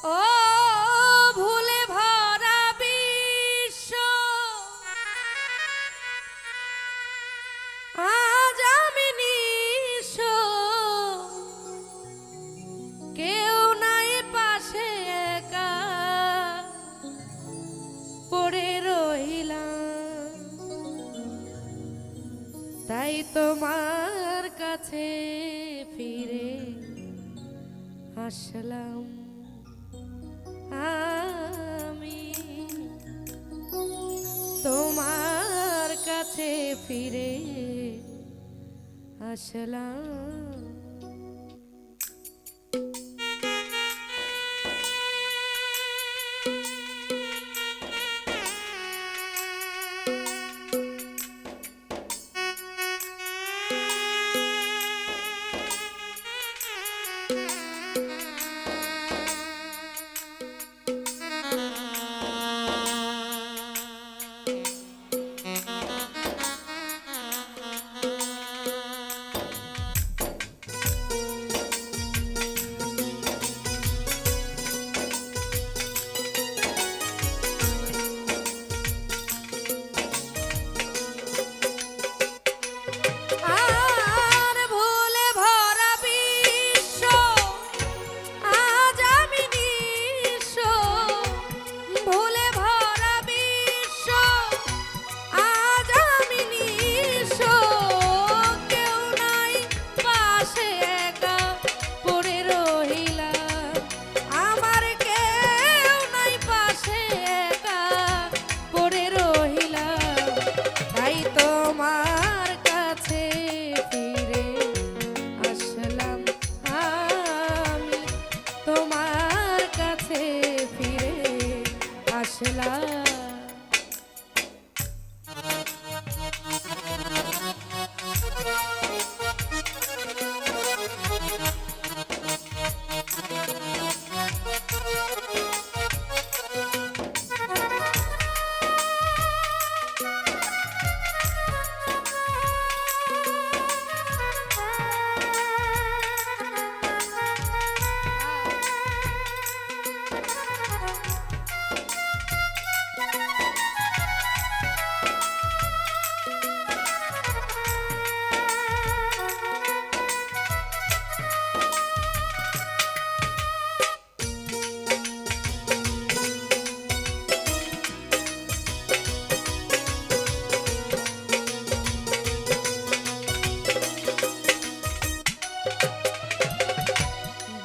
ও ভুলে ভরা বিশ্ব আজ আমি নিঃস্ব, কেউ নাই পাশে একা পড়ে রইলাম। তাই তোমার কাছে ফিরে আসলাম আমি, তোমার কাছে ফিরে আসলাম।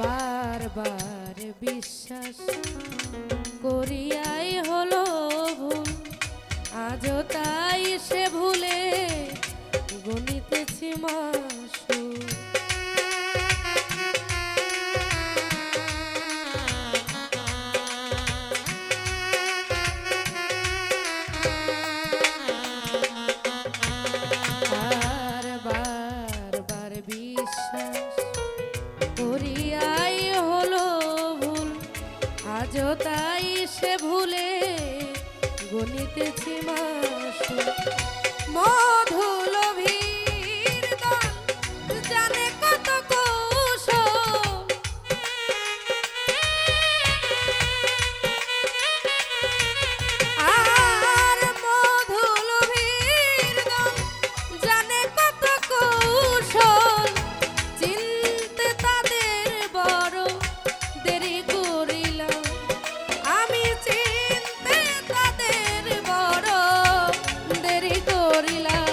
বারবার বিশ্বাস করিয়াই হলো ভুল, আজও তাই সে ভুলে গণিতেছি মাসুল। আর বারবার বিশ্বাস করিয়াই হলো ভুল, আজও তাই সে ভুলে গণিতেছি মাসুল। মধুলোভীর দল জানে কত কৌশল, আর মধুলোভীর দল জানে কত কৌশল, চিনতে তাদের বড় দেরি করিলাম আমি, চিনতে তাদের বড় দেরি করিলাম।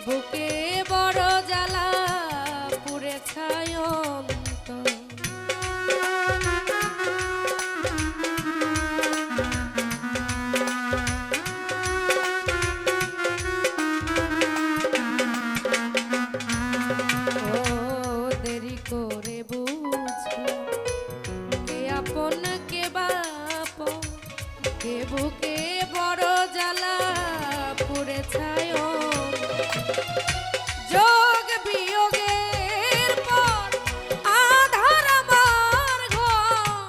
বুকে বড় জ্বালা পুড়েছায় অন্তর। কে বুকে বড় জ্বালা পুড়েছায় যোগ বিয়োগের পর আধার আমার ঘর।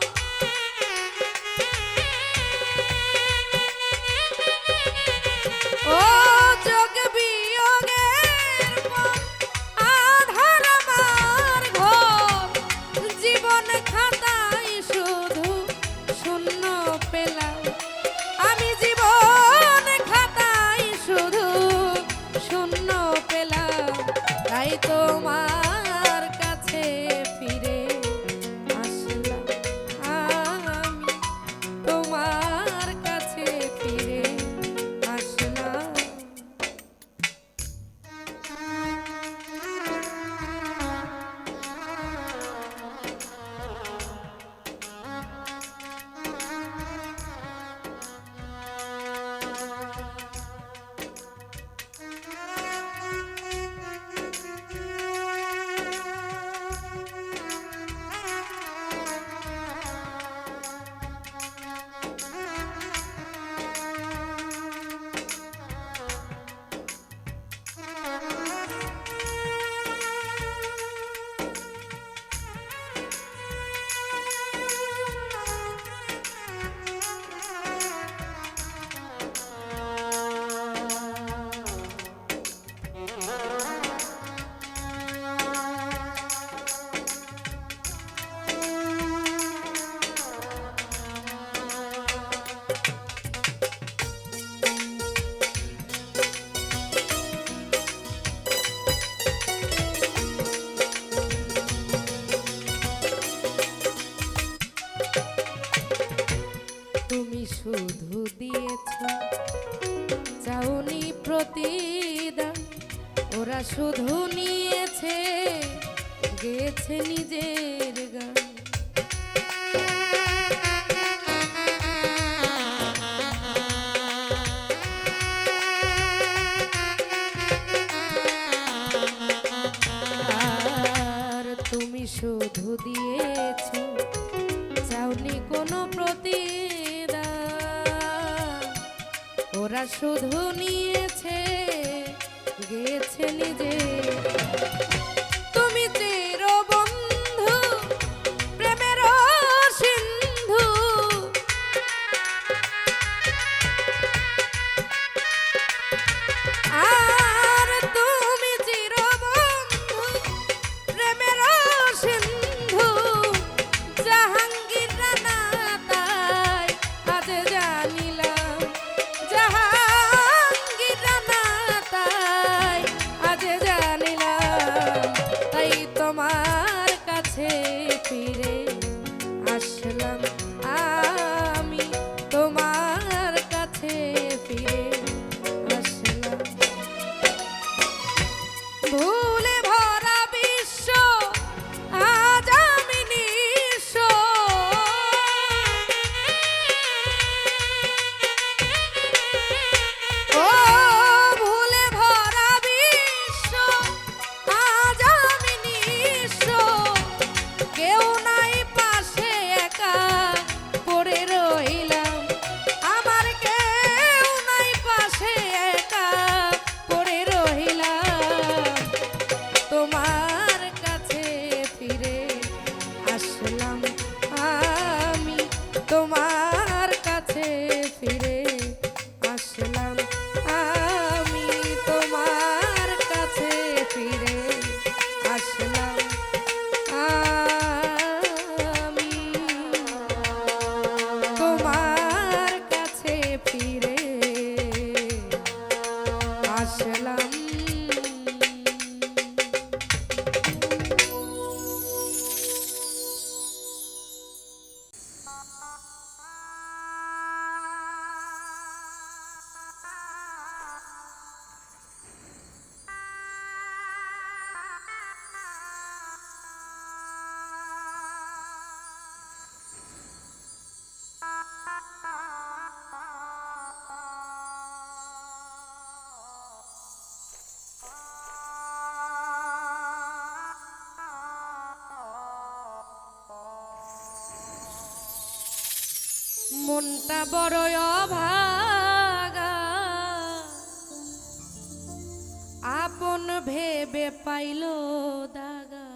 ও যোগ বিয়োগের পর আধার আমার ঘর। জীবন খাতায় শুধু শূন্য পেলাম, আমি জীবন খাতায় শুধু শূন্য পেলাম। তাই তোমার কাছে ফিরে আসলাম, আমি তোমার কাছে ফিরে আসলাম। তুমি শুধু দিয়েছ চাউনি প্রতিদান, ওরা শুধু নিয়েছে গেছে নিজের গান। আর তুমি শুধু দিয়েছ চাউনি কোনো প্রতিদান, ওরা শুধু নিয়েছে গেছে নিজে। তুমি চির বন্ধু প্রেমের সিন্ধু, আর তুমি চির বন্ধু প্রেমের সিন্ধু। জাহাঙ্গীর রানা তাই আজ জানিলাম, জাহাঙ্গীর রানা তাই আজ জানিলাম। তাই তোমার কাছে ফিরে আসলাম, আমি তোমার কাছে ফিরে আসলাম। ভুলে ভরা বিশ্ব আজ আমি নিঃস্ব, ও ভুলে ভরা বিশ্ব আজ আমি নিঃস্ব। কেউ নাই পাশে একা পড়ে রইলাম, আমার কেউ নাই পাশে একা পড়ে রইলাম। তোমার কাছে ফিরে আসলাম, আমি তোমার কাছে ফিরে আসলাম, আমি তোমার কাছে ফিরে আসলাম, আমি তোমার কাছে ফিরে আসলাম। মনটা বড় অভাগা, আপন ভেবে পাইল দাগা।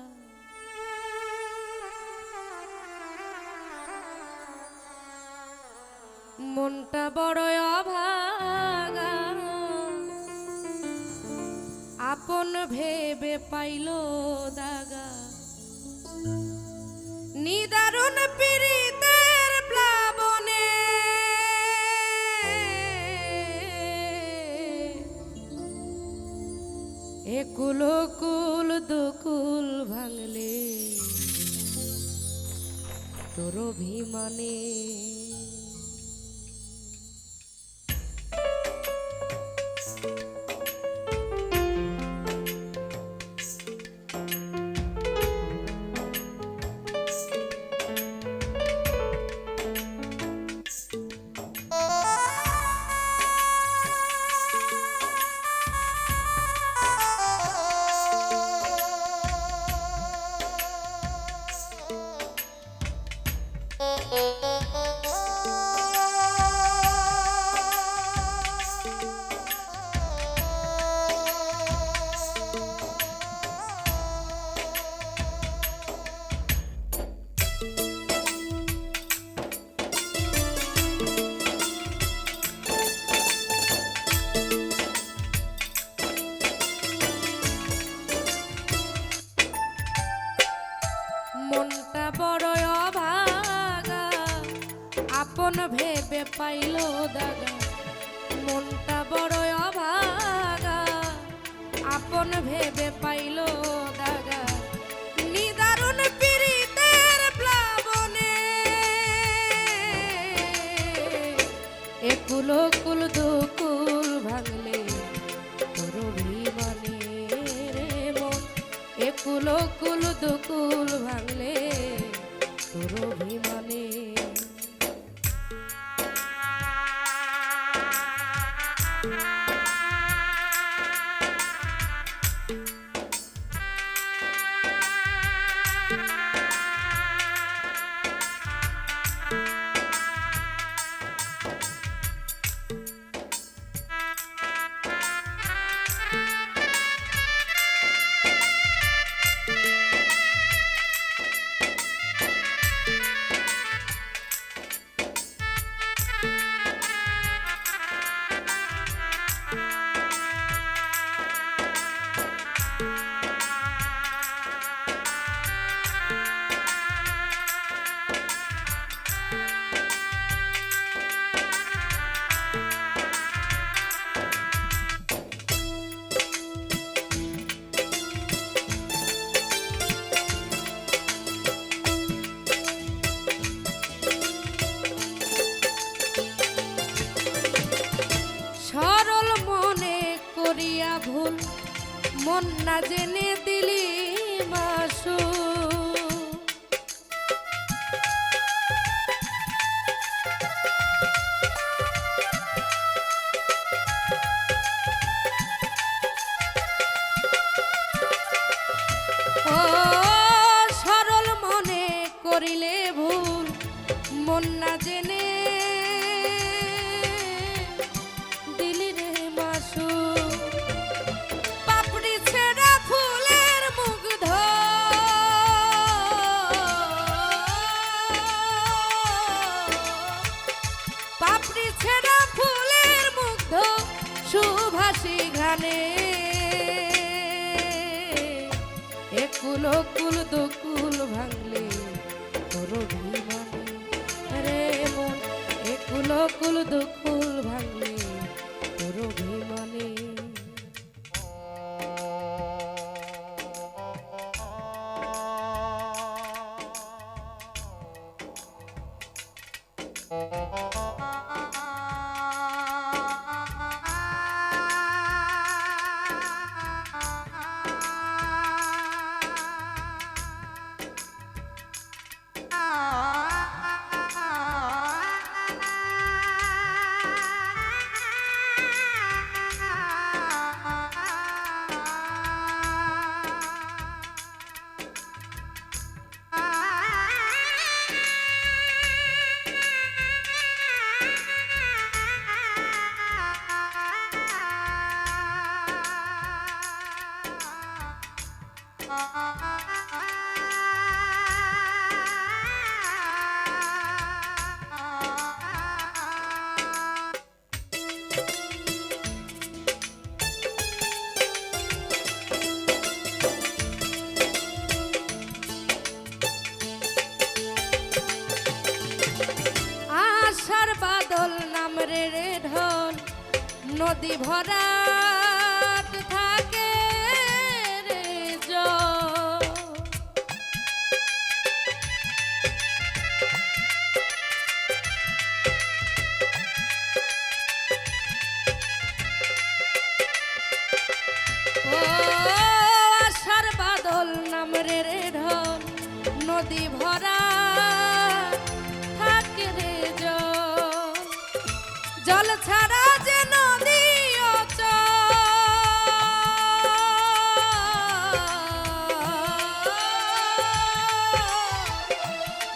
মনটা বড় অভাগা, আপন ভেবে পাইল দাগা। নিদারুণ পীড়িতের প্লাবনে একুল কুল দুকুল ভাঙলে তোর অভিমানে। মনটা বড় অভাগা, আপন ভেবে পাইল দাগা। মনটা বড় অভাগা, আপন ভেবে পাইল দাগা। নিদারুণ পীড়িতের প্লাবনে একুল কুল দুকুল ভাঙলে তোর অভিমানে রে মন। একুল কুল দুকুল ভাঙলে তোর অভিমানে। করিয়া ভুল মন না জেনে দিলি মাসু। ও সরল মনে করিলে ভুল মন না জেনে দিলি রে মাসু। পাপড়ি ছেঁড়া ফুলের মুগ্ধ পাপড়ি ছেঁড়া ফুলের মুগ্ধ সুভাষী ঘ্রাণে একুল কুল দুকুল ভাঙলে তোর অভিমানে রে মন। একুল কুল দুকুল ভাঙলে তোর অভিমানে। নদী ভরা থাকে রে জল। ও আশার বাদল নামরে রে ঢল নদী ভরা থাকে রে জল। জল ছাড়া যে নদী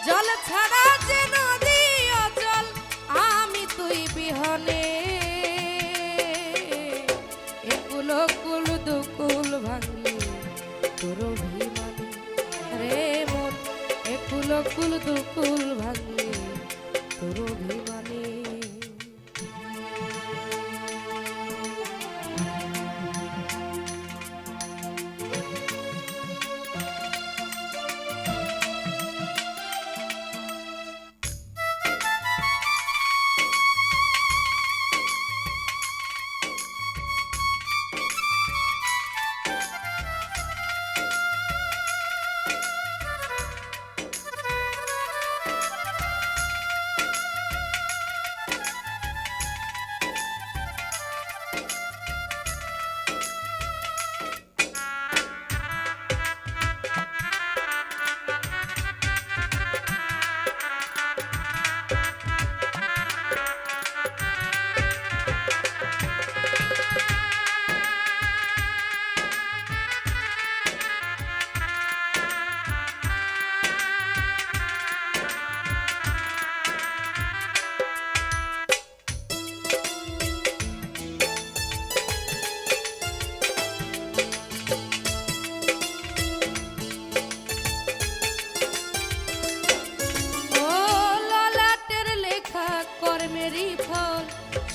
জল ছাড়া যে নদী অচল আমি তুই বিহনে একুল কুল দুকুল ভাঙলি তোর অভিমানে রে মন একুল কুল দুকুল ভাঙলি তোর অভিমানে।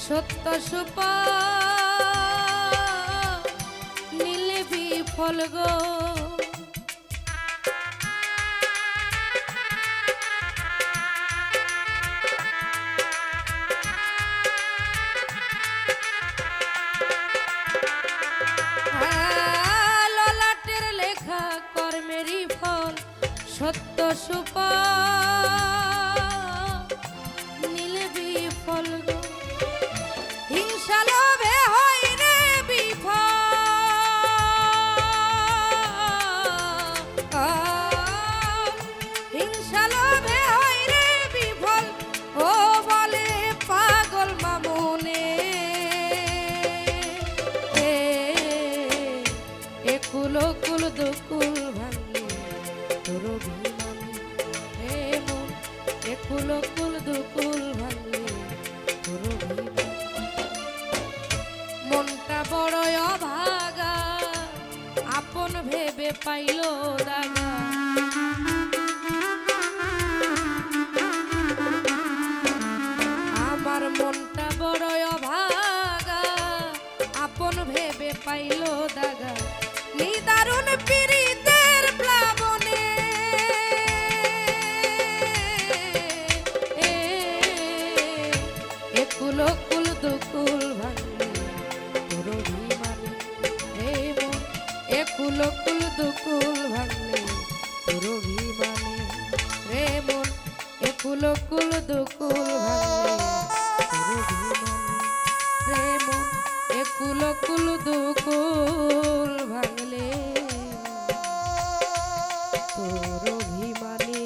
সত্য সুপ নীলে বিফল গো ললাটের লেখা কর্মেরই ফল সত্য সুপ নীলে বিফল গো। হিংসা লোভে হয় রে বিফল, হিংসা লোভে হয় রে বিফল ও বলে পাগল মামুনে একুল কুল দুকুল ভাঙলি তোর অভিমানে হে মন একুল কুল দুকুল ভাঙলি তোর অভিমানে। মনটা বড় অভাগা আপন ভেবে পাইল দাগা আমার মনটা বড় অভাগা আপন ভেবে পাইল দাগা নিদারুণ পীড়িতের প্লাবনে একুল কুল দুকুল ভাঙলি তোর অভিমানে হে মন একুল কুল দুকুল ভাঙলি তোর অভিমানে রে মন একুল কুল দুকুল ভাঙলি তোর অভিমানে রে মন একুল কুল দুকুল ভাঙলে তোর অভিমানে।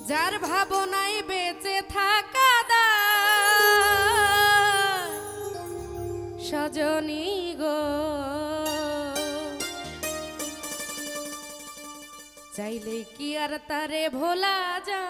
যার ভাবনায় বেঁচে থাকা দায় সজনী গো চাইলে কি আর তারে ভোলা যায়।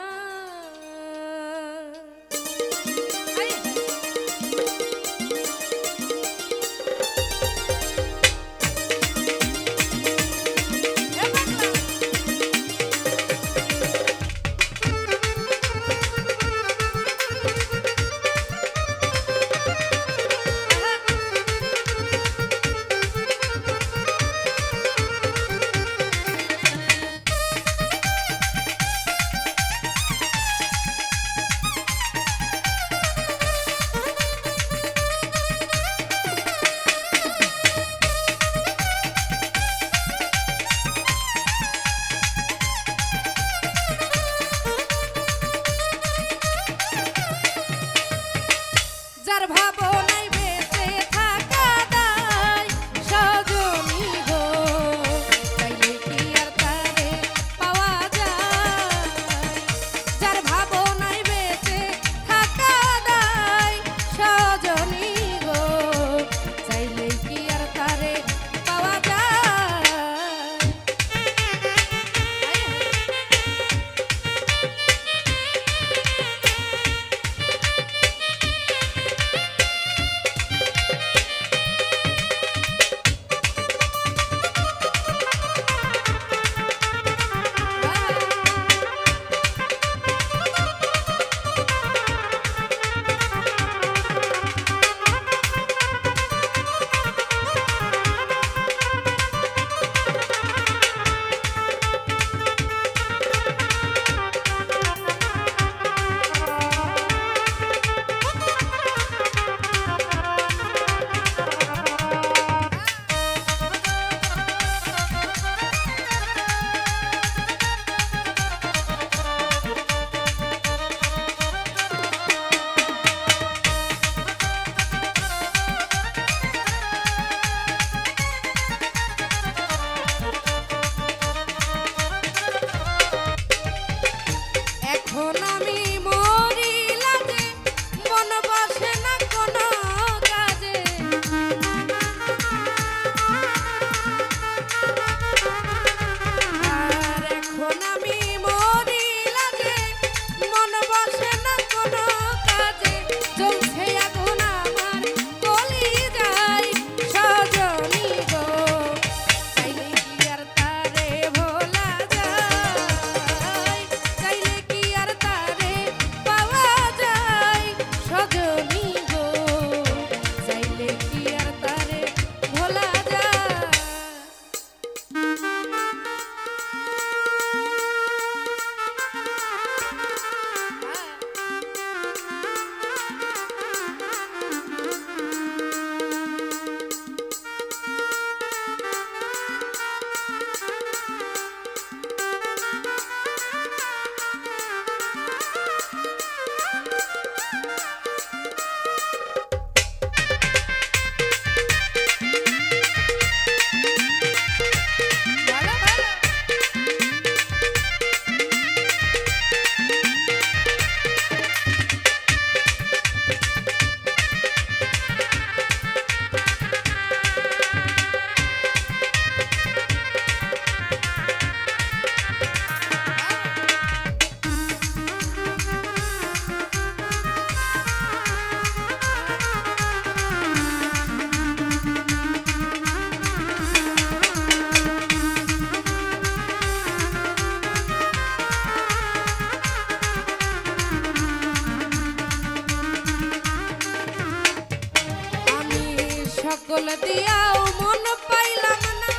সকল দিয়াও মন পাইলাম না,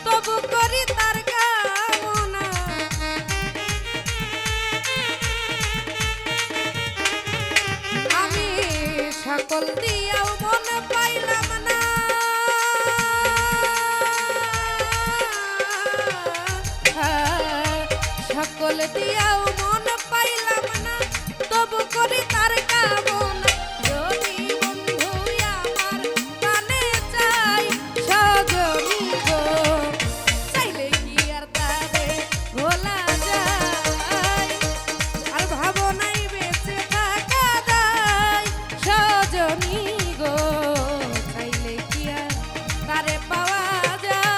তবু করি তার কামনা। আমি সকল দিয়াও মন পাইলাম না, সকল দিয়াও মন পাইলাম না, তবু করি তার কামনা। যদি বন্ধু আমার প্রাণে চাই সজনী গো, চাইলে কি আর তারে ভোলা যায়? আর ভাবনাই বেঁচে থাকা যায় সজনী গো, চাইলে কি আর তারে পাওয়া যায়?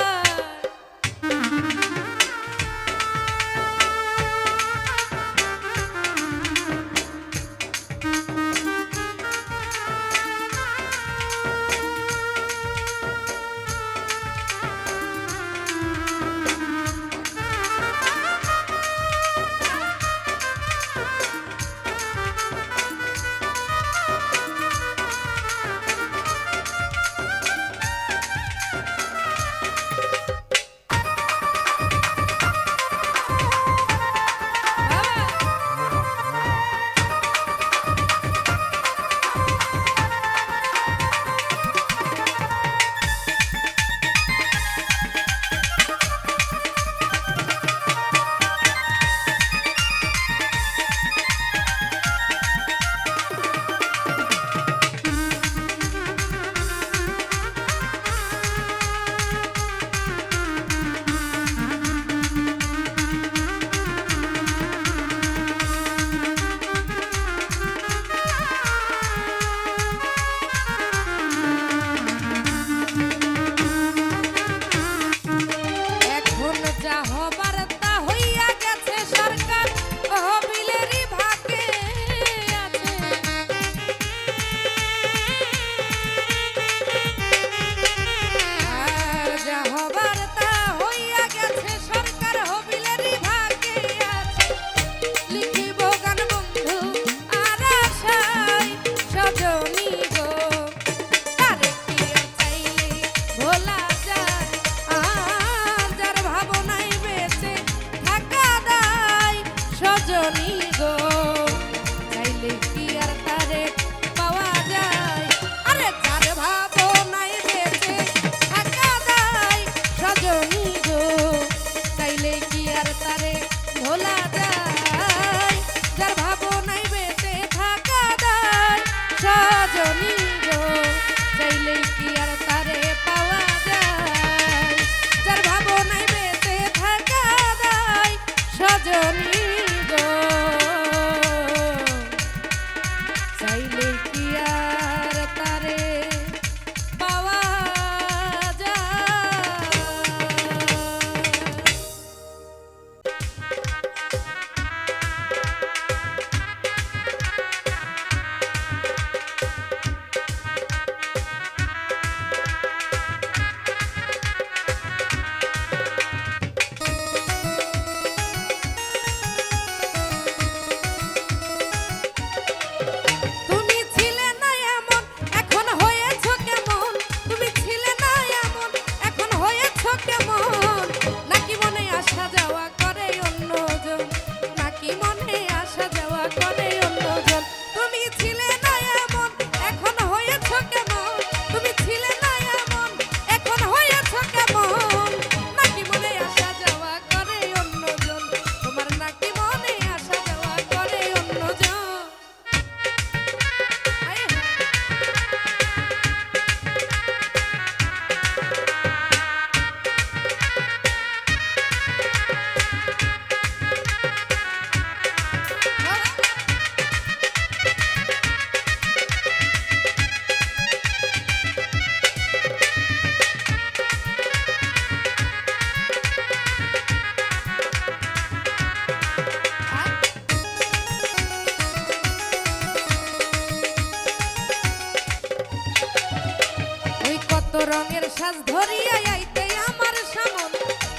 রঙের সাজ ধরিয়া আইতে আমার সামন,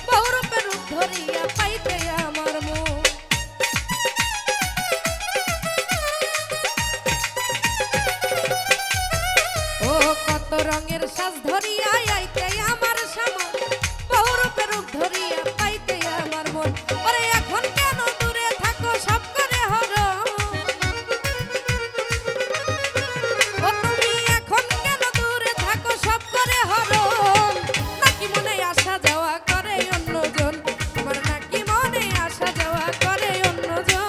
বহুরূপের রূপ ধরিয়া পাইতে আমার মন। ও কত রঙের রঙের সাজ ধরিয়া আইতে আমার সামন, বহুরূপের রূপ ধরিয়া পাইতে আমার মন। ওরে এখন কেন দূরে থাকো সব করে হরণ, ও তুমি এখন কেন দূরে থাকো সব করে হরণ, নাকি মনে আসা যাওয়া করে অন্যজন, তোমার নাকি মনে আসা যাওয়া করে অন্যজন।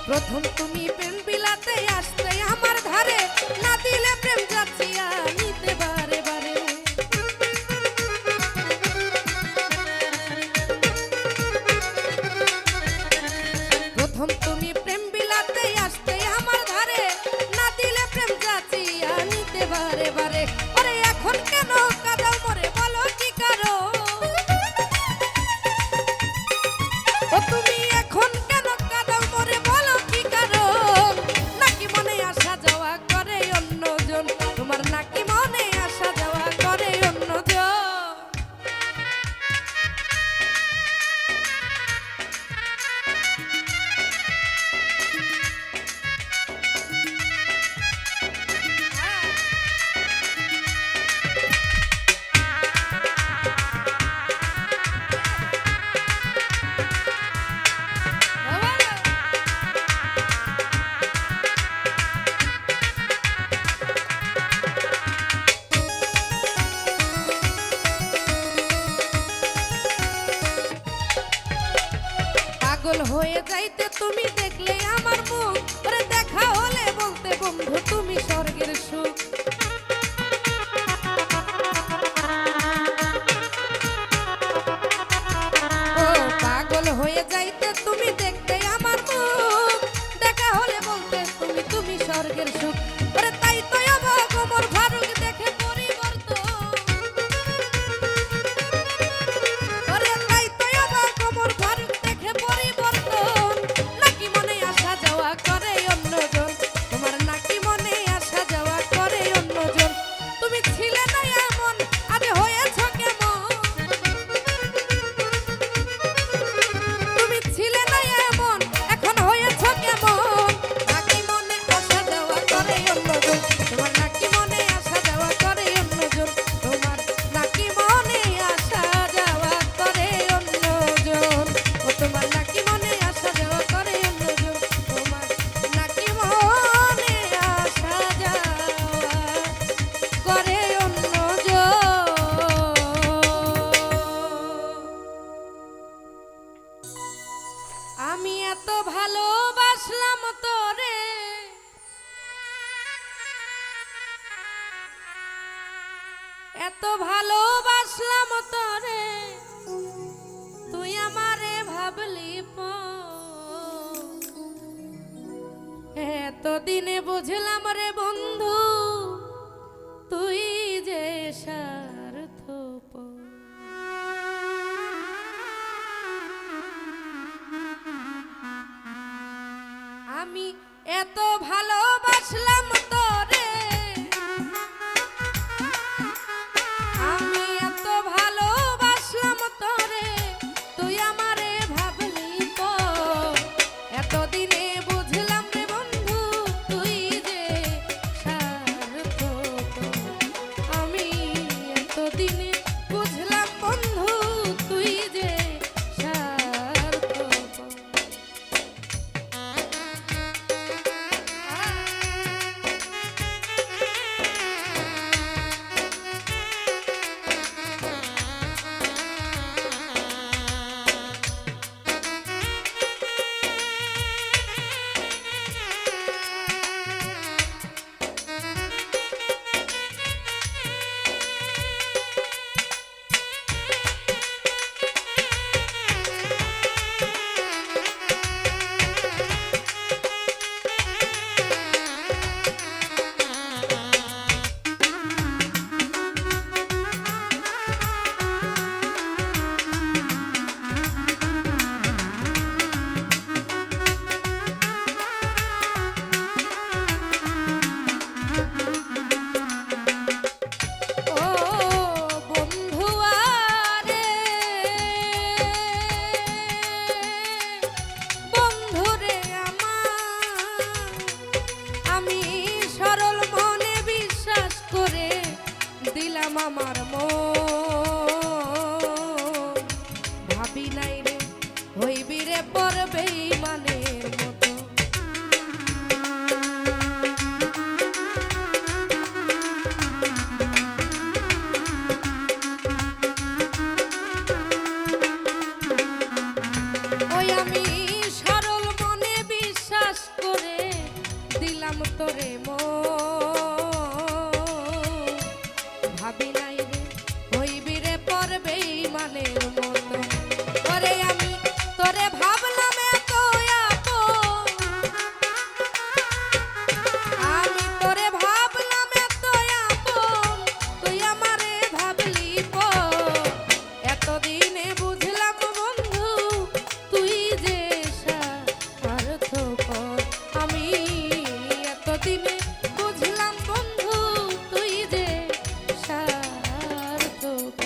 প্রথম তুমি প্রেম বিলাতে আসতে আমার ধারে, না দিলে প্রেম যাচিয়া নিতে বারে বারে। প্রথম তুমি প্রেম বিলাতে আসতে আমার ধারে, না দিলে প্রেম যাচিয়া নিতে বারে বারে। ওরে এখন কেন কাদাও মরে বলো কি কারো, ও তুমি এখন কেন কাদাও মরে বলো কি কারণ, নাকি মনে আসা যাওয়া করে অন্যজন, তোমার নাকি মনে আসা যাওয়া করে অন্যজন। পাগল হয়ে যাইতে তুমি দেখলে আমার মুখ, ওরে দেখা হলে বলতে বন্ধু তুমি স্বর্গের সুখ। ও পাগল হয়ে যাইতে তুমি দেখতে আমার মুখ, দেখা হলে বলতে তুমি স্বর্গের সুখ। ওরে তাই তো অবাক ওমর ফারুক দেখে পরিবর্তন, ওরে তাই তো অবাক ওমর ফারুক দেখে পরিবর্তন, নাকি মনে আসা যাওয়া করে অন্যজন, তোমার নাকি মনে আসা যাওয়া করে অন্যজন। তুমি ছিলে না এমন আজ হয়েছ কেমন, তুমি ছিলে না এমন এখন হয়েছ কেমন, নাকি মনে আসা যাওয়া করে অন্যজন, তোমার নাকি মনে আসা যাওয়া করে অন্যজন, তোমার নাকি মনে আসা যাওয়া করে অন্যজন, ও তোমার নাকি মনে আসা যাওয়া করে অন্যজন, তোমার নাকি মনে আসা যাওয়া করে অন্যজন। আমি এত ভালোবাসলাম তোরে, এত ভালোবাসলাম তোরে, তুই আমারে ভাবলি এতদিনে বুঝলাম রে বন্ধু, তুই যে স্বার্থপর। আমি এত ভালোবাসলাম তোরে, আমি এত ভালোবাসলাম তোরে, তুই আমারে ভাবলি তো এতদিনে বুঝলাম রে বন্ধু, তুই যে স্বার্থপর। আমি এতদিনে বুঝলাম বন্ধু, তুই যে স্বার্থপর। ভাবি নাই রে হইবি রে পর বেঈমানের মতো। ওই আমি সরল মনে বিশ্বাস করে দিলাম তোরে ভাবি নাই রে হইবি রে পর বেঈমানের মতো। ওরে আমি তোরে ভাবলাম এত আপন, আমি তোরে ভাবলাম এত আপন, তুই আমারে ভাবলি পর। এতদিনে বুঝলাম বন্ধু তুই যে স্বার্থপর। আমি এতদিনে বুঝলাম বন্ধু তুই যে স্বার্থপর।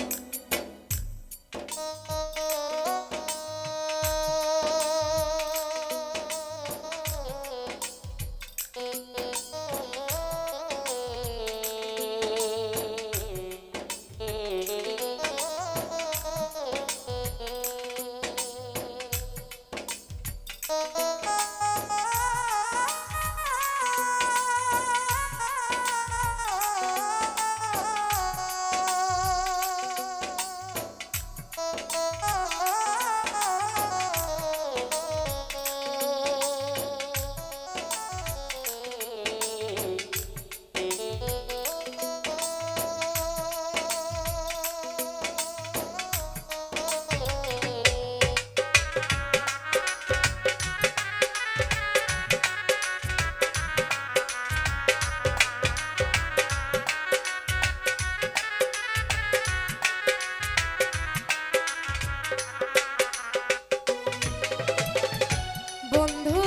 বন্ধু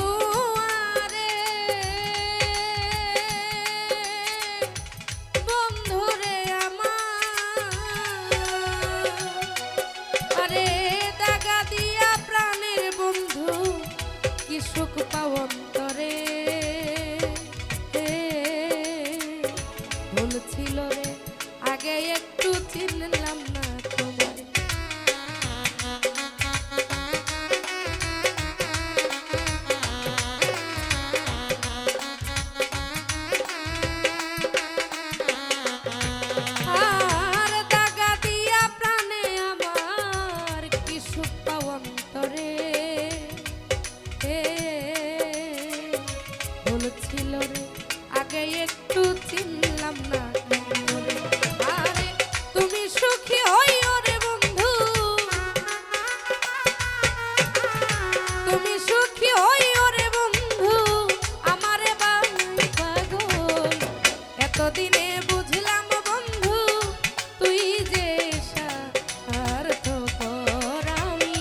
আরে বন্ধু রে আমার, আরে দাগা দিয়া প্রাণের বন্ধু কি সুখ পাও অন্তরে। ভুল ছিল রে আগে একটু চিনলাম না তোমারে। আর দাগা দিয়া প্রাণে আমার কি সুখ পাও অন্তরে। ভুল ছিল রে আগে একটু চিনলাম না তোমারে। আরে তুমি সুখী হইও রে বন্ধু, তুমি সুখী হইও রে বন্ধু, আমারে বাউল পাগল। এতদিনে বুঝলাম বন্ধু তুই যে স্বার্থপর। আমি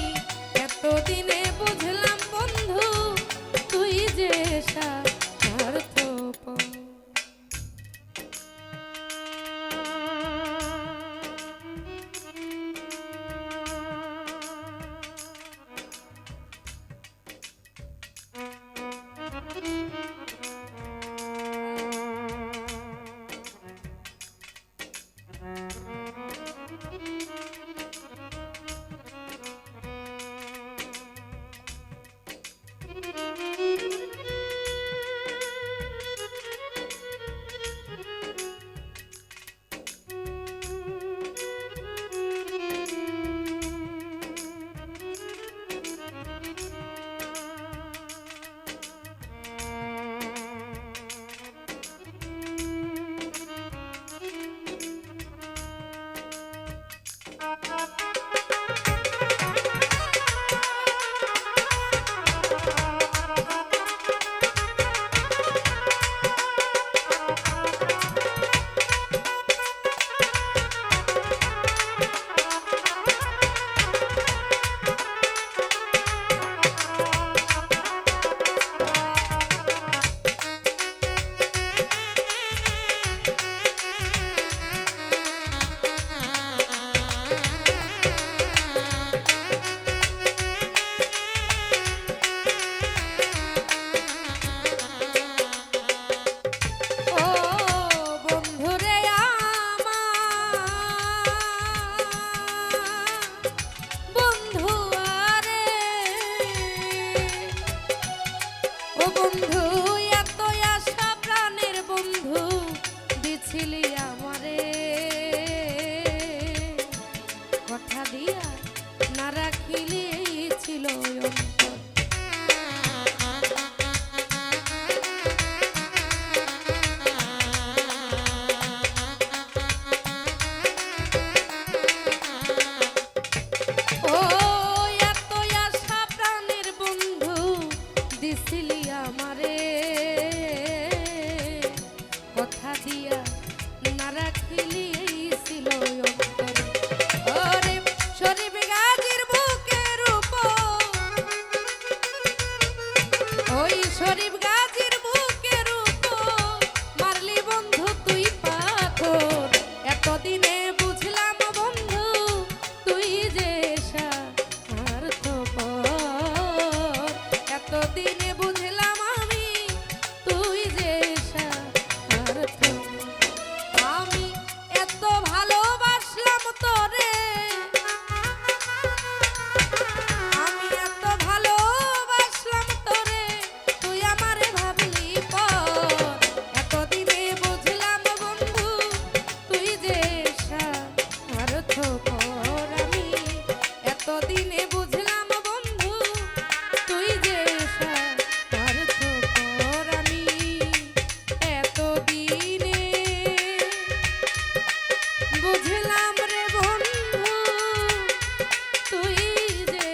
ছিল অন্তর। ও এত আশা প্রাণের বন্ধু দিছিলি আমারে, কথা দিয়া না রাখিলি এই ছিল অন্তর। ওরে শরীফ গাজীর বুকের উপর, ওই শরীফ গাজীর বুকের উপর মারলি বন্ধু তুই পাথর। এতদিনে বুঝলাম বন্ধু তুই যে স্বার্থপর, এতদিনে বুঝলাম আমি তুই যে স্বার্থপর। আমি এত ভালোবাসলাম তোরে, আমি এত ভালোবাসলাম তোরে, তুই আমারে ভাবলি পর। এতদিনে বুঝলাম বন্ধু তুই যে স্বার্থপর, আমি এতদিনে বুঝলাম বন্ধু তুই যে স্বার্থপর, আমি এতদিনে বুঝলাম রে বন্ধু তুই যে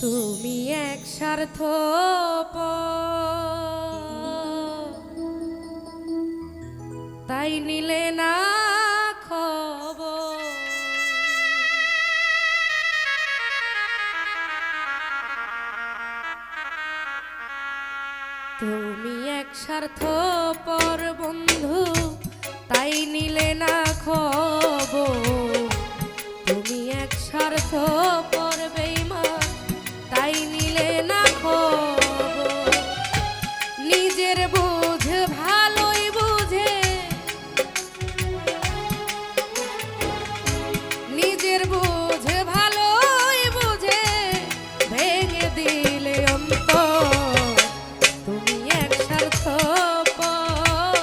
তুমি এক স্বার্থপর, তাই নিলে না খবর। তুমি এক স্বার্থপর বন্ধু, তাই নিলে না খবর। তুমি এক স্বার্থপর বেঈমান, তাই নিলে না খবর। নিজের বুঝ ভালোই বুঝে, নিজের বুঝ ভালোই বুঝে ভেঙে দিলে অন্তর। তুমি এক স্বার্থপর,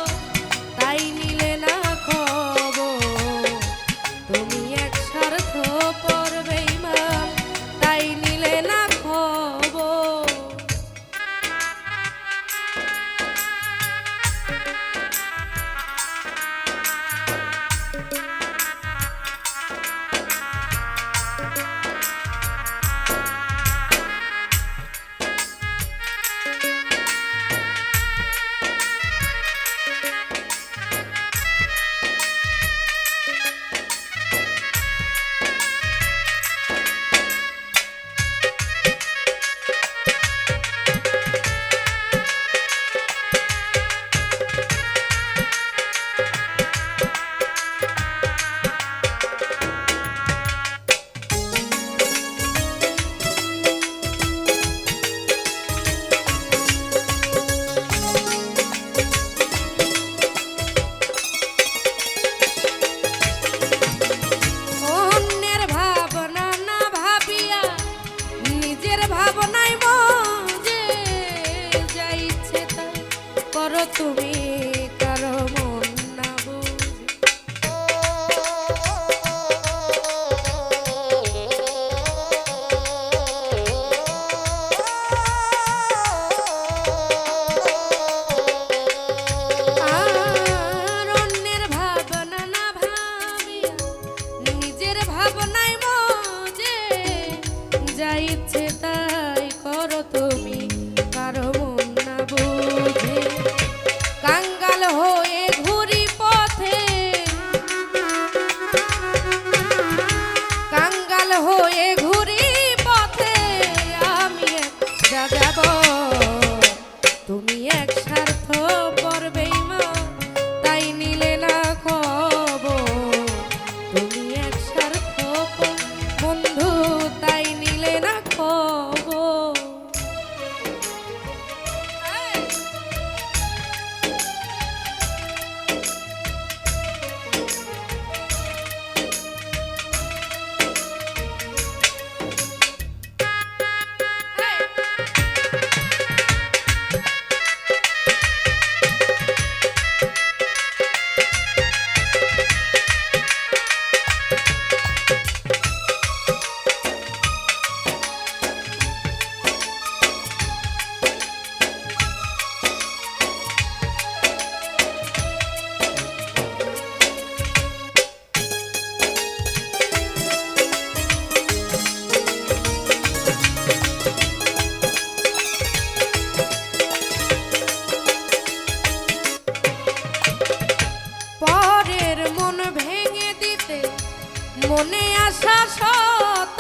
মনে আশা শত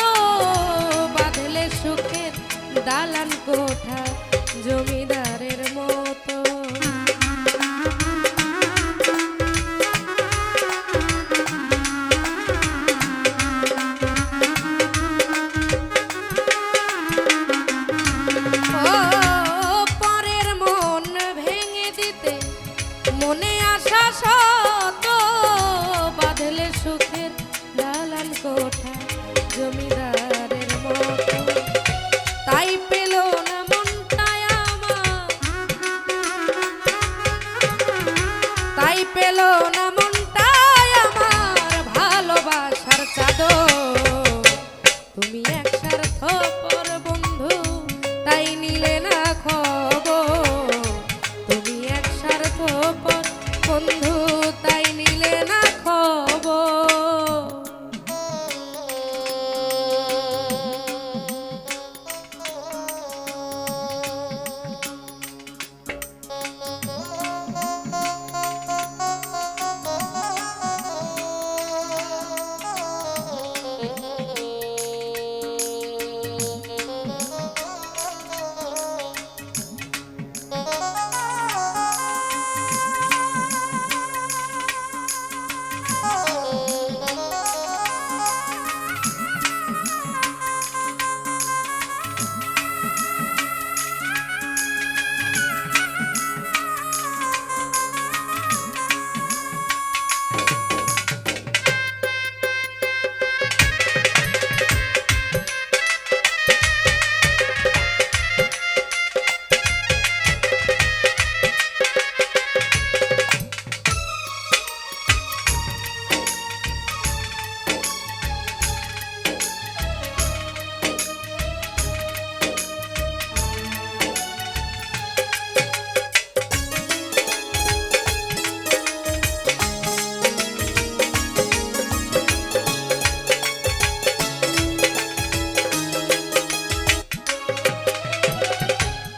বাঁধলে সুখের দালান কোঠা জমিদারের মতো। ও পরের মন ভেঙে দিতে মনে আশা শত বাঁধলে সুখের দালান কোঠা জমিদারের মতো। তাই পেল না মনটাই আমার, তাই পেল না মনটাই আমার ভালোবাসার চাদর। তুমি এক স্বার্থপর বন্ধু তাই নিলে না খবর, তুমি এক স্বার্থপর বন্ধু তাই নিলে না খবর।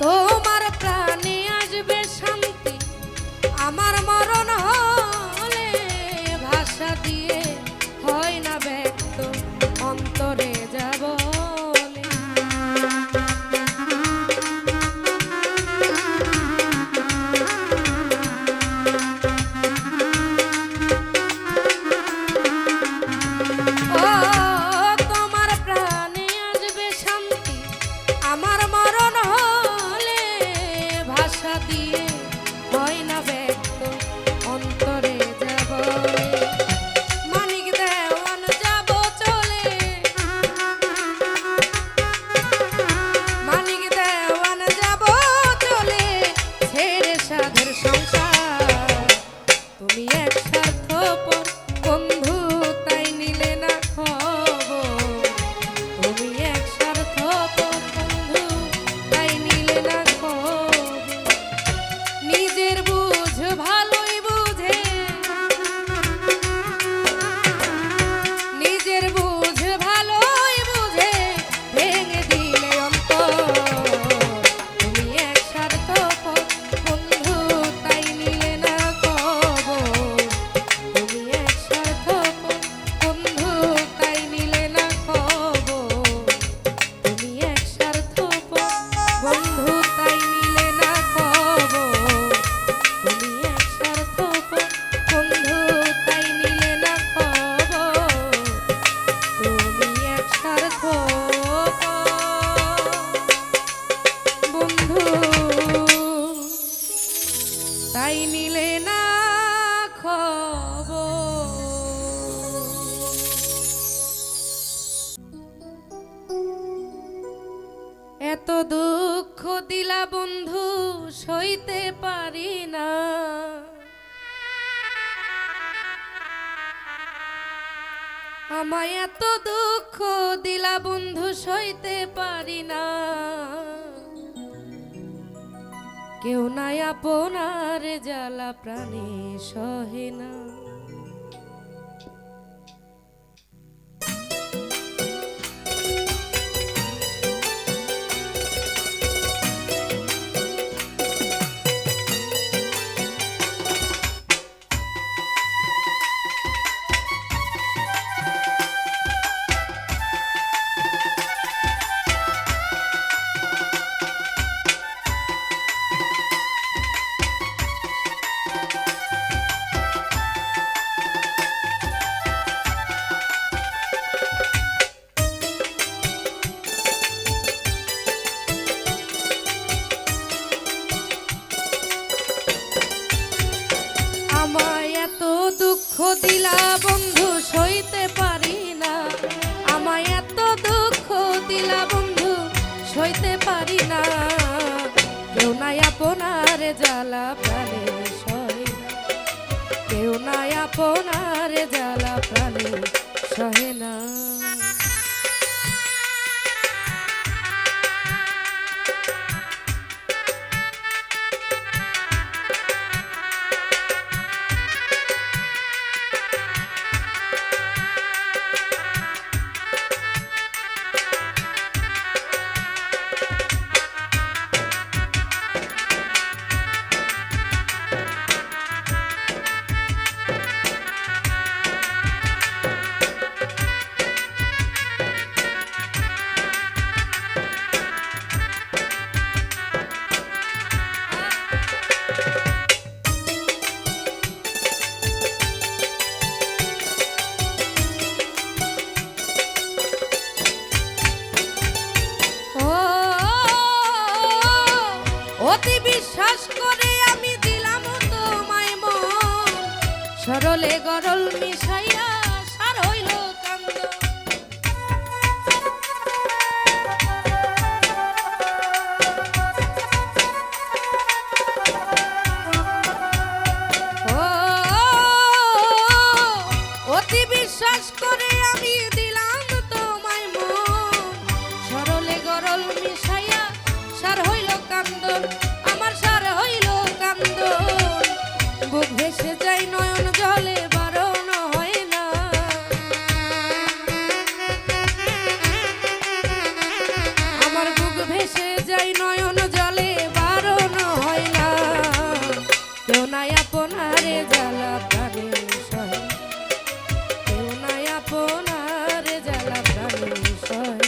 তোমার প্রাণে আসবে শান্তি আমার মরণ হলে, ভাষা দিয়ে হয় না ব্যক্ত অন্তরে যাব বলে। ও তোমার প্রাণে আসবে শান্তি আমার মরণ হলে, ভাষা দিয়ে হয় না ব্যক্ত অন্তরে যাব বলে। মানিক দেওয়ান যাব চলে, মানিক দেওয়ান যাব চলে ছেড়ে সাধের সংসার। তুমি এক স্বার্থপর বন্ধু তাই নিলে না খবর, তুমি এক স্বার্থপর বন্ধু তাই নিলে না খবর। নিজের বুঝ ভালোই বুঝে, নিজের বুঝ ভালোই বুঝে ভেঙে দিলে অন্তর। তুমি এক স্বার্থপর বন্ধু তাই নিলে না খবর, তুমি এক স্বার্থপর বন্ধু তাই নিলে না খবর, তুমি এক স্বার্থপর বন্ধু তাই নিলে না খবর, তুমি এক স্বার্থপর বন্ধু তাই নিলে না খবর, তুমি এক স্বার্থপর বন্ধু তাই নিলে না খবর। এত দুঃখ দিলা বন্ধু সইতে পারি না, আমায় এত দুঃখ দিলা বন্ধু সইতে পারি না। কেউ নাই আপনার জ্বালা প্রাণে সহে না। আমায় এত দুঃখ দিলা বন্ধু সইতে পারি না, আমায় এত দুঃখ দিলা বন্ধু সইতে পারি না, কেউ নাই আপনার জ্বালা প্রাণে সয় না, কেউ নাই আপনার জ্বালা প্রাণে সহে না। অতি বিশ্বাস করে আমি দিলাম তোমায় মন, সরলে গরল মিশাইয়া সার হইল কান্দ। অতি বিশ্বাস করে আমি দিলাম তোমায় মন, সরলে গরল মিশাইয়া সার হইল কান্দন, আমার সার হইল কান্দন, বুক ভেসে যাই নয়ন জলে বারণ হয় না, আমার বুক ভেসে যাই নয়ন জলে বারণ হয় না, কেউ নাই আপনারে জ্বালা প্রাণে সয়, কেউ নাই আপনারে জ্বালা প্রাণে সয়।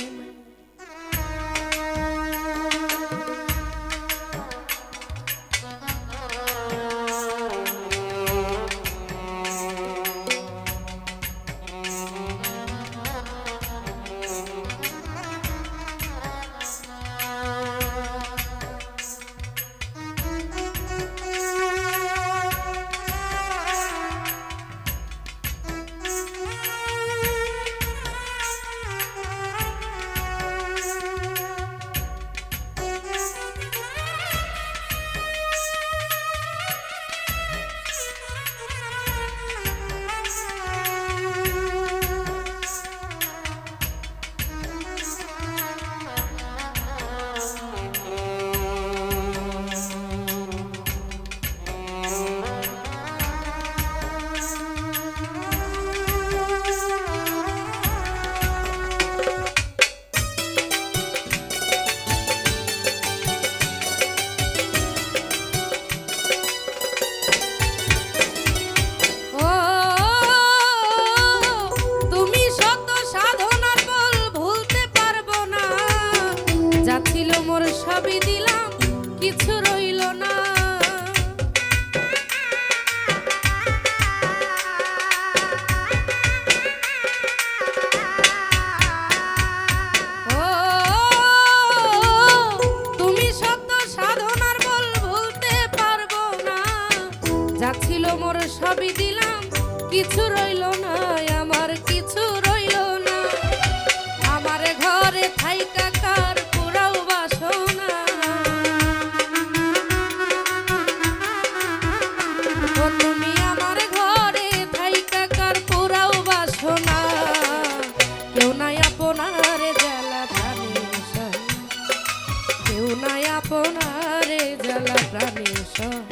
সবই দিলাম কিছু রইল না, ও তুমি সত্য সাধনার বল ভুলতে পারবো না, যা ছিল মোর সবই দিলাম কিছু রইল না, আমার কিছু রইল না, আমার ঘরে থাইকা কার পুরাও বাসনা, ও তুমি আমার ঘরে থাইকা কার পুরাও বাসনা, কেউ নাই আপনারে জ্বালা প্রাণে সয়, কেউ নাই আপনারে জ্বালা প্রাণে সয়।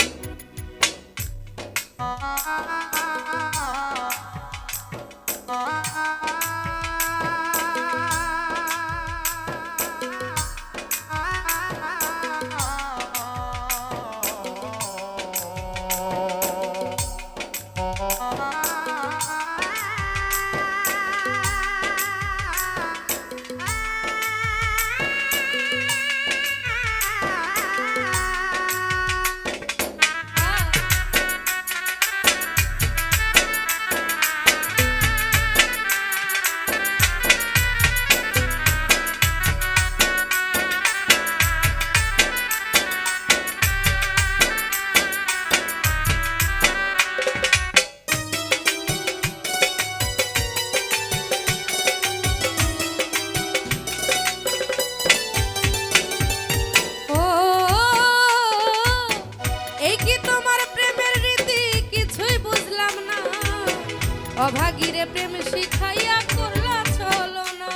অভাগীরে প্রেম শিখাইয়া করলা ছলনা।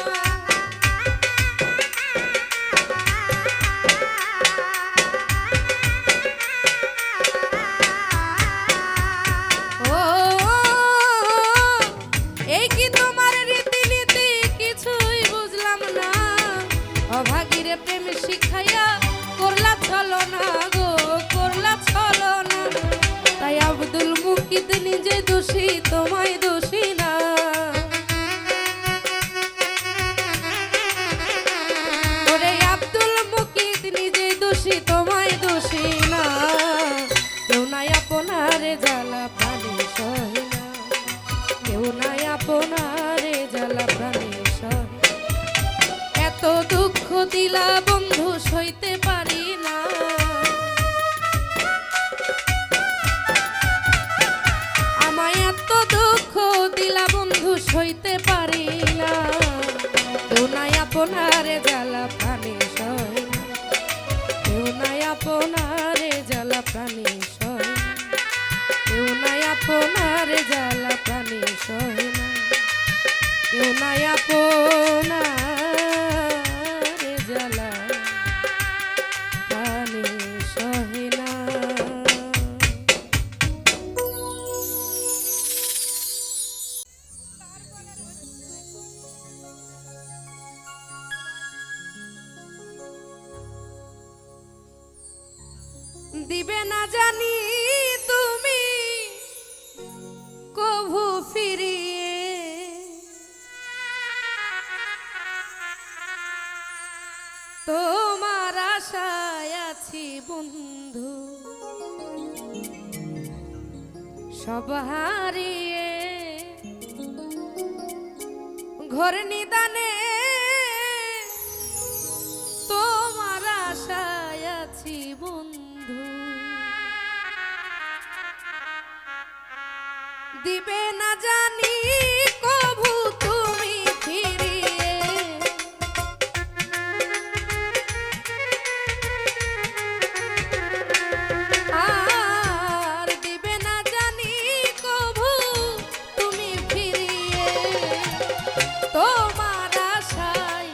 ও এই কি তোমার রীতিনীতি কিছুই বুঝলাম না, অভাগীরে প্রেম শিখাইয়া করলা ছলনা গো, করলা ছলনা। তাই আব্দুল মুকিত নিজে দোষী, তোমায় দোষী না। ওরে আব্দুল মুকিত নিজে দোষী, তোমায় দোষী না। কেউ নাই আপনারে জ্বালা প্রাণী সহে না, কেউ নাই আপনারে জ্বালা প্রাণী সহে। এত দুঃখ দিলা বন্ধু সইতে পারি না, আমায় এত দুঃখ দিলা বন্ধু সইতে পারি না। কেউ নাই আপনারে জ্বালা প্রাণী সহে না, কেউ নাই আপনারে জ্বালা প্রাণী সহে না, কেউ নাই আপনারে জ্বালা প্রাণী সহে না, কেউ নাই আপনারে জ্বালা প্রাণী সহে না। দিবে না জানি তুমি কভু ফিরিয়ে, তোমার আশায় আছি বন্ধু সব হারিয়ে। ঘর নিদানে তোমার আশায় আছি বন্ধু, দিবে না জানি কভু তুমি ফিরিয়ে। আর দিবে না জানি কভু তুমি ফিরিয়ে, তোমার আশায়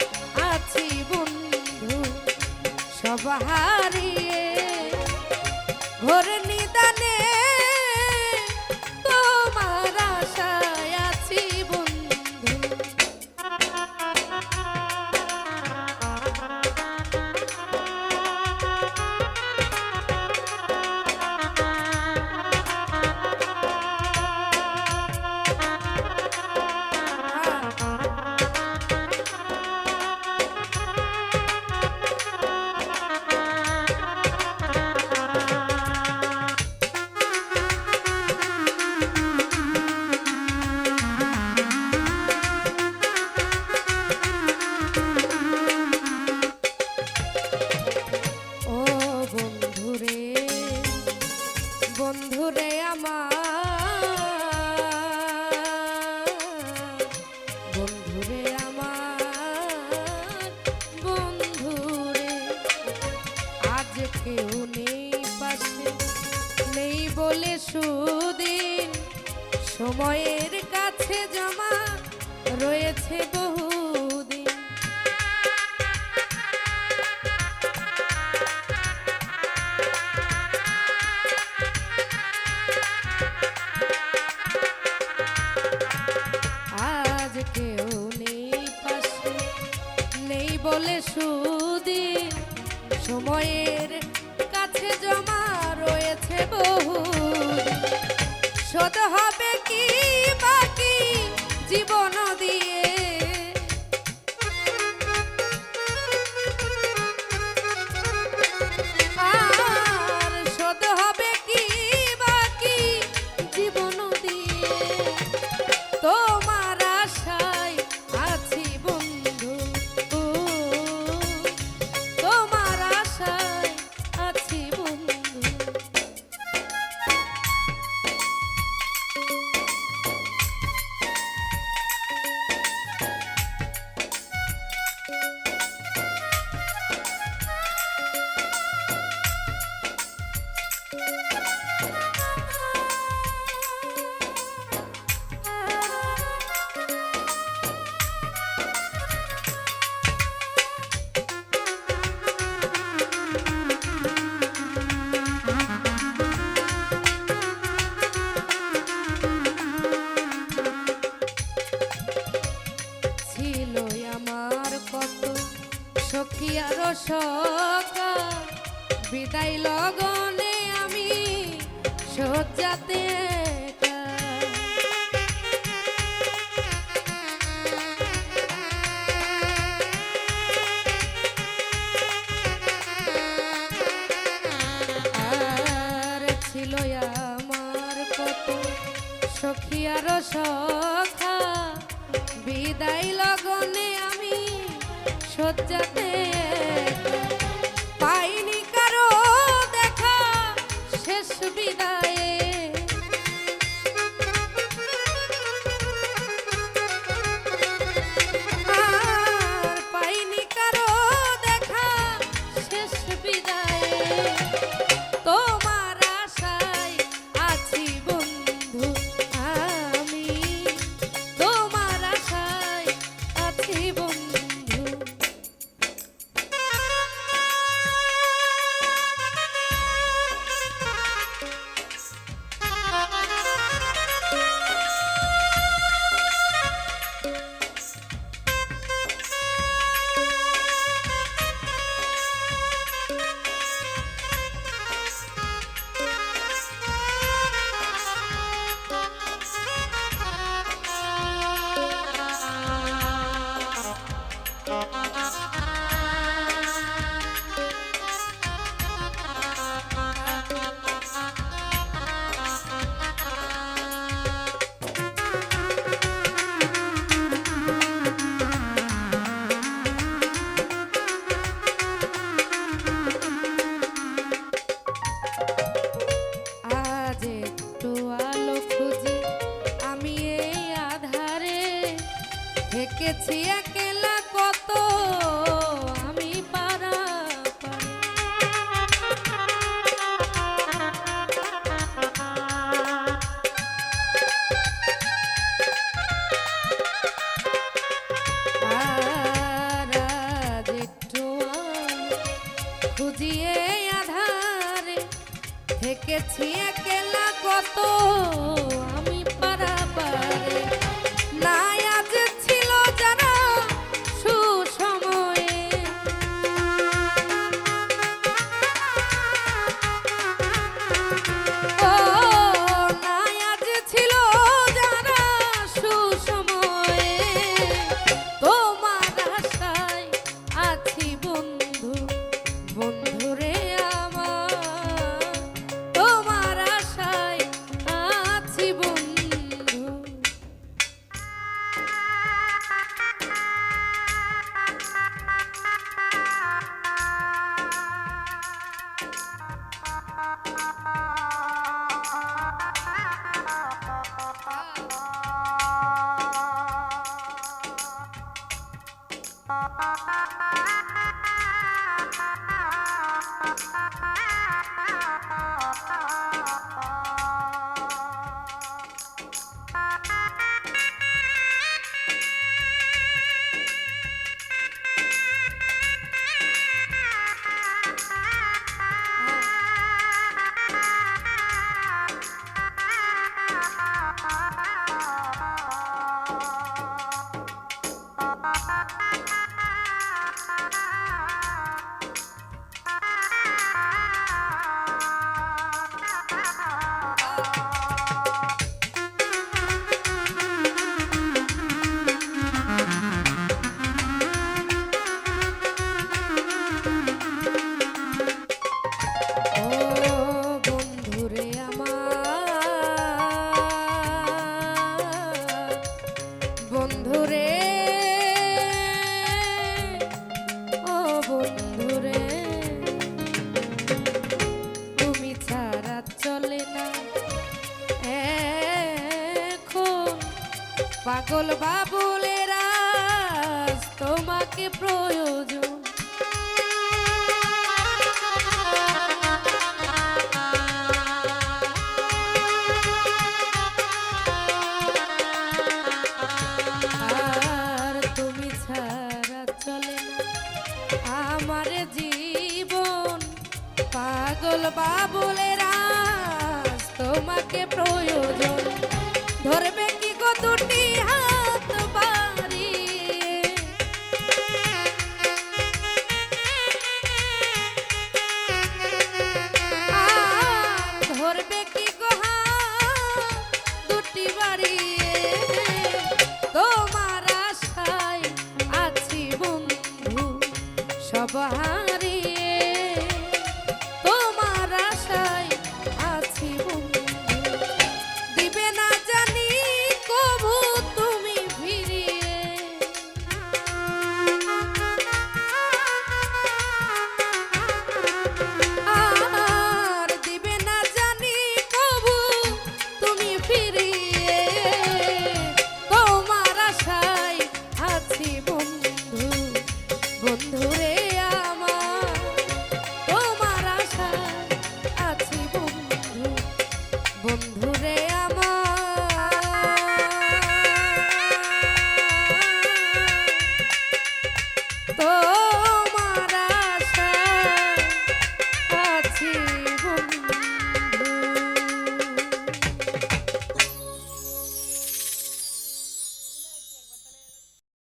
আছি বন্ধু সব হারিয়ে। ঘোর নিদানে তোমার আশায় আছি বন্ধু। ও বন্ধুরে, বন্ধুরে আমার, বন্ধুরে আমার, বন্ধুরে। আজ কেউ নেই পাশে, নেই বলে সুদিন, সময়ের কাছে জমা রয়েছে বহুদিন। আজ কেউ নেই পাশে, নেই বলে সুদিন, সময়ের কাছে জমা রয়েছে বহুদিন। শোধ হবে কি বাকি জীবন দিয়ে, আর শোধ হবে কি বাকি জীবন দিয়ে। তোমার আশায় আছি বন্ধু, তোমার আশায় আছি বন্ধু। সখা বিদায় লগনে আমি শয্যাতে একা। আর ছিল আমার কত সখী আর সখা বিদায় লগনে আমি শয্যাতে একা। পাইনি কারো দেখা শেষ বিদায়ে, আর পাইনি কারো দেখা শেষ বিদায়ে। তোমার আশায় আছি বন্ধু আমি, তোমার আশায় আছি বন্ধু। আজ একটু আলো খুঁজি আমি এই আধারে, থেকেছি একলা কত আমি পারাপারে। আর আজ একটু আলো খুঁজি এই আধারে, থেকেছি একলা কত আমি পারাপারে। নাই আজ ছিল যারা সুসময়ে, ও নাই আজ ছিল যারা সুসময়ে। তোমার আশায় আছি বন্ধু, বন্ধুরে আমার, তোমার আশায় আছি বন্ধু। পাগল বাবুলের আজ তোমাকে প্রয়োজন। আর তুমি ছাড়া চলে না আমার জীবন, পাগল বাবুলের আজ তোমাকে প্রয়োজন। ধরবে কি গো দুটি